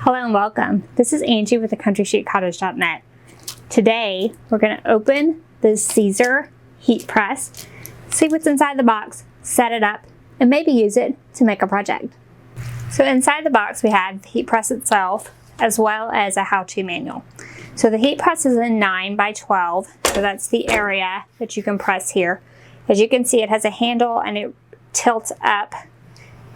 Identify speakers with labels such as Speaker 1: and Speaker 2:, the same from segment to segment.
Speaker 1: Hello and welcome. This is Angie with thecountrysheetcottage.net. Today we're going to open the Caesar heat press, see what's inside the box, set it up, and maybe use it to make a project. So inside the box we have the heat press itself as well as a how-to manual. So the heat press is a 9 by 12, so that's the area that you can press here. As you can see, it has a handle and it tilts up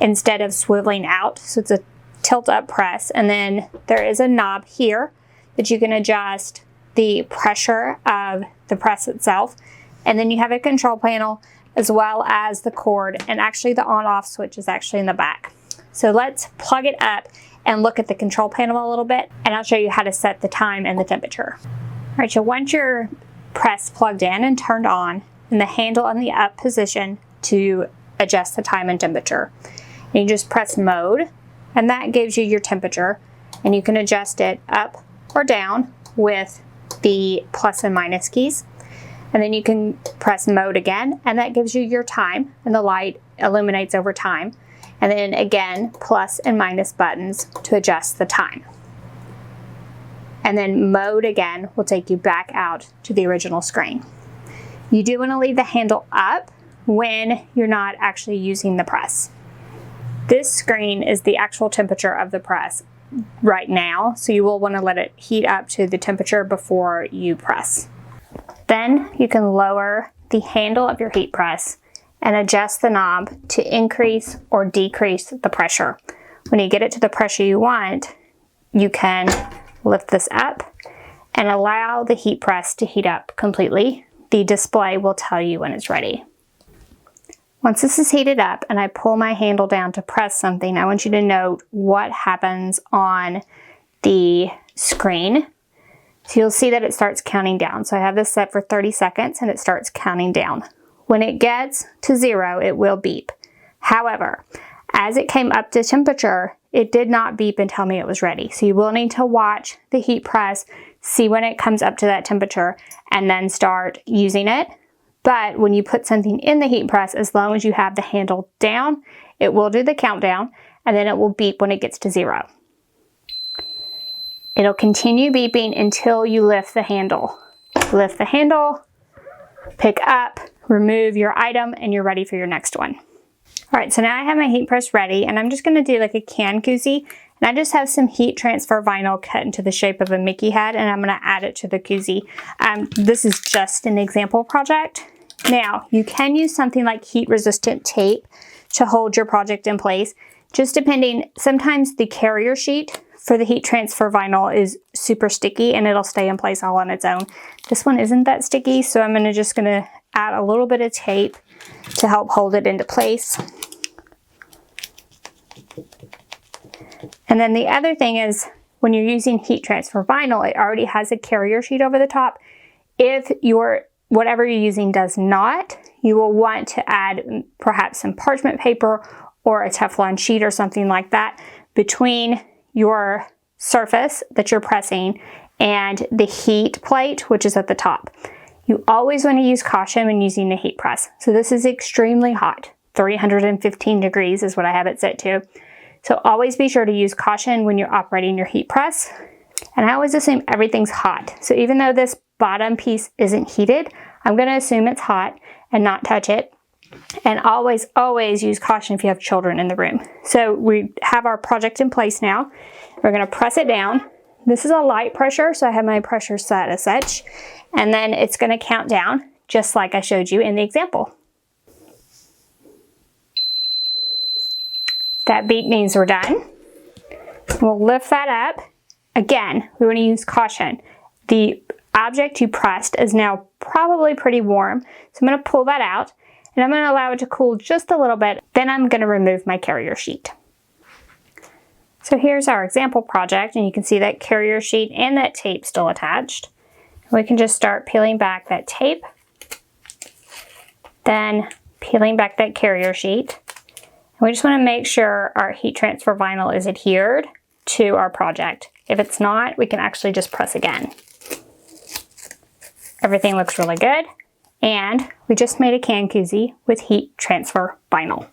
Speaker 1: instead of swiveling out, so it's a tilt up press. And then there is a knob here that you can adjust the pressure of the press itself. And then you have a control panel as well as the cord, and actually the on-off switch is actually in the back. So let's plug it up and look at the control panel a little bit, and I'll show you how to set the time and the temperature. All right, so once your press plugged in and turned on, and the handle in the up position to adjust the time and temperature, and you just press mode, and that gives you your temperature, and you can adjust it up or down with the plus and minus keys. And then you can press mode again, and that gives you your time, and the light illuminates over time. And then again, plus and minus buttons to adjust the time. And then mode again will take you back out to the original screen. You do want to leave the handle up when you're not actually using the press. This screen is the actual temperature of the press right now, so you will want to let it heat up to the temperature before you press. Then you can lower the handle of your heat press and adjust the knob to increase or decrease the pressure. When you get it to the pressure you want, you can lift this up and allow the heat press to heat up completely. The display will tell you when it's ready. Once this is heated up and I pull my handle down to press something, I want you to note what happens on the screen. So you'll see that it starts counting down. So I have this set for 30 seconds and it starts counting down. When it gets to 0, it will beep. However, as it came up to temperature, it did not beep and tell me it was ready. So you will need to watch the heat press, see when it comes up to that temperature, and then start using it. But when you put something in the heat press, as long as you have the handle down, it will do the countdown, and then it will beep when it gets to 0. It'll continue beeping until you lift the handle. Lift the handle, pick up, remove your item, and you're ready for your next one. All right, so now I have my heat press ready, and I'm just gonna do like a can koozie, and I just have some heat transfer vinyl cut into the shape of a Mickey head, and I'm gonna add it to the koozie. This is just an example project. Now, you can use something like heat-resistant tape to hold your project in place, just depending. Sometimes the carrier sheet for the heat transfer vinyl is super sticky and it'll stay in place all on its own. This one isn't that sticky, so I'm just gonna add a little bit of tape to help hold it into place. And then the other thing is, when you're using heat transfer vinyl, it already has a carrier sheet over the top. If whatever you're using does not, you will want to add perhaps some parchment paper or a Teflon sheet or something like that between your surface that you're pressing and the heat plate, which is at the top. You always want to use caution when using the heat press. So this is extremely hot. 315 degrees is what I have it set to. So always be sure to use caution when you're operating your heat press. And I always assume everything's hot. So even though this bottom piece isn't heated, I'm going to assume it's hot and not touch it. And always, always use caution if you have children in the room. So we have our project in place now. We're going to press it down. This is a light pressure, so I have my pressure set as such. And then it's going to count down, just like I showed you in the example. That beep means we're done. We'll lift that up. Again, we want to use caution. The object you pressed is now probably pretty warm, so I'm going to pull that out and I'm going to allow it to cool just a little bit. Then I'm going to remove my carrier sheet. So here's our example project, and you can see that carrier sheet and that tape still attached. We can just start peeling back that tape, then peeling back that carrier sheet. And we just want to make sure our heat transfer vinyl is adhered to our project. If it's not, we can actually just press again. Everything looks really good, and we just made a can koozie with heat transfer vinyl.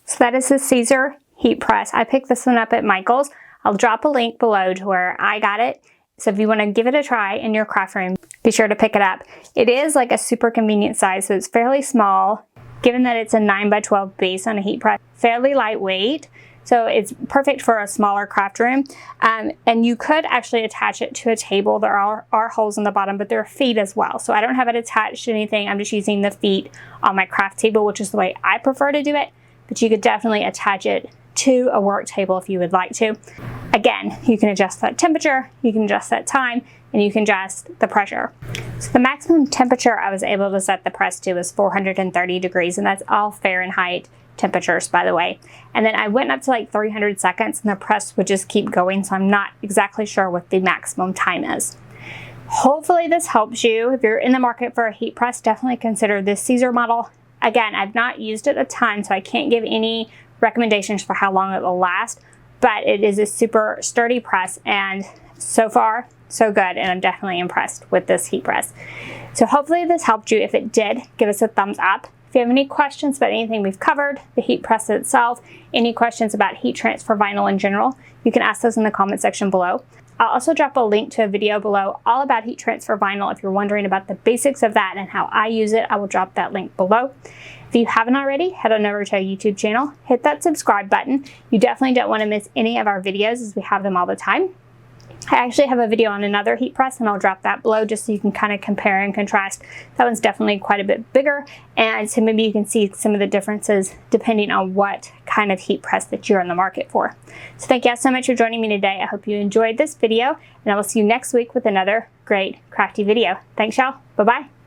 Speaker 1: So that is the Caesar heat press. I picked this one up at Michael's. I'll drop a link below to where I got it. So if you want to give it a try in your craft room, be sure to pick it up. It is like a super convenient size, so it's fairly small. Given that it's a 9x12 base on a heat press, fairly lightweight. So it's perfect for a smaller craft room. And you could actually attach it to a table. There are holes in the bottom, but there are feet as well. So I don't have it attached to anything. I'm just using the feet on my craft table, which is the way I prefer to do it. But you could definitely attach it to a work table if you would like to. Again, you can adjust that temperature, you can adjust that time, and you can adjust the pressure. So the maximum temperature I was able to set the press to was 430 degrees, and that's all Fahrenheit temperatures, by the way. And then I went up to like 300 seconds and the press would just keep going, so I'm not exactly sure what the maximum time is. Hopefully this helps you. If you're in the market for a heat press, definitely consider this Caesar model. Again, I've not used it a ton, so I can't give any recommendations for how long it will last, but it is a super sturdy press, and so far, so good, and I'm definitely impressed with this heat press. So hopefully this helped you. If it did, give us a thumbs up. If you have any questions about anything we've covered, the heat press itself, any questions about heat transfer vinyl in general, you can ask those in the comment section below. I'll also drop a link to a video below all about heat transfer vinyl. If you're wondering about the basics of that and how I use it, I will drop that link below. If you haven't already, head on over to our YouTube channel, hit that subscribe button. You definitely don't want to miss any of our videos as we have them all the time. I actually have a video on another heat press, and I'll drop that below just so you can kind of compare and contrast. That one's definitely quite a bit bigger, and so maybe you can see some of the differences depending on what kind of heat press that you're in the market for. So thank you all so much for joining me today. I hope you enjoyed this video, and I will see you next week with another great crafty video. Thanks y'all. Bye-bye.